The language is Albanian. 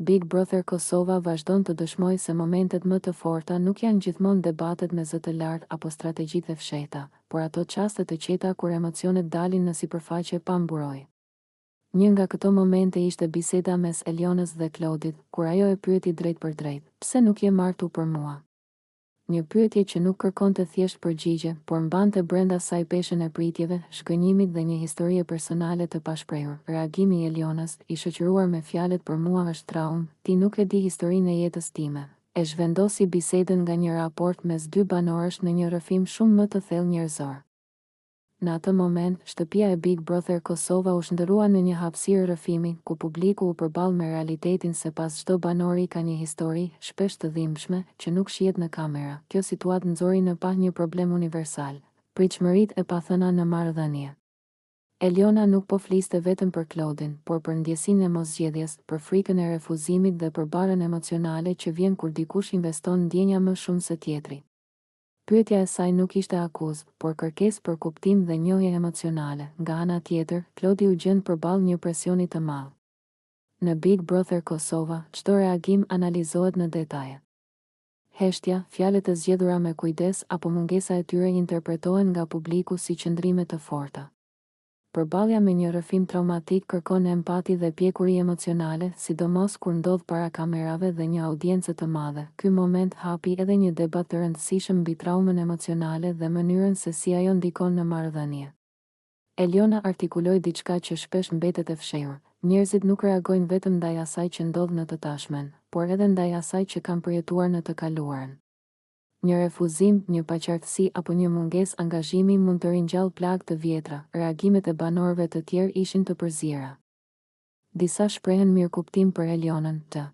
Big Brother Kosova vazhdon të dëshmojë se momentet më të forta nuk janë gjithmonë debatet me zë të lartë apo strategjitë e fshehta, por ato çaste të qeta kur emocionet dalin në sipërfaqe pa mburojë. Një nga këto momente ishte biseda mes Elionës dhe Klodit, kur ajo e pyeti drejt për drejt, pse nuk je martu për mua? Një pyetje që nuk kërkonte thjesht përgjigje, por mbante brenda saj peshën e pritjeve, shkënjimit dhe një historie personale të pashprehur. Reagimi i Elionës, i shoqëruar me fjalët për mua është traumë, ti nuk e di historinë e jetës time. E zhvendosi bisedën nga një raport mes dy banorësh në një rrëfim shumë më të thellë njerëzor. Në atë moment, shtëpia e Big Brother Kosova u shndërrua në një hapësirë rrëfimi, ku publiku u përball me realitetin se pas çdo banori ka një histori, shpesh të dhimbshme, që nuk shihet në kamera. Kjo situatë nxori në pa një problem universal, pritshmëritë e pathëna në marrëdhënie. Eliona nuk po fliste vetëm për Klodin, por për ndjesinë e moszgjedhjes, për frikën e refuzimit dhe për barën emocionale që vjen kur dikush investon ndjenja më shumë se tjetri. Pyetja e saj nuk ishte akuzë, por kërkesë për kuptim dhe njohje emocionale. Nga ana tjetër, Klodi u gjend përballë një presioni të madh. Në Big Brother Kosova, çdo reagim analizohet në detaje. Heshtja, fjalët e zgjedhura me kujdes apo mungesa e tyre interpretohen nga publiku si qëndrime të forta. Përballja me një rrëfim traumatik kërkon empati dhe pjekuri emocionale, sidomos kur ndodh para kamerave dhe një audiencë të madhe. Ky moment hapi edhe një debat të rëndësishëm mbi traumën emocionale dhe mënyrën se si ajo ndikon në marrëdhënie. Eliona artikuloi diçka që shpesh mbetet e fshehur. Njerëzit nuk reagojnë vetëm ndaj asaj që ndodh në të tashmen, por edhe ndaj asaj që kanë përjetuar në të kaluarën. Një refuzim, një paqartësi apo një mungesë angazhimi mund të ringjallë plagë të vjetra. Reagimet e banorëve të tjerë ishin të përzira. Disa shprehen mirëkuptim për Elionën, të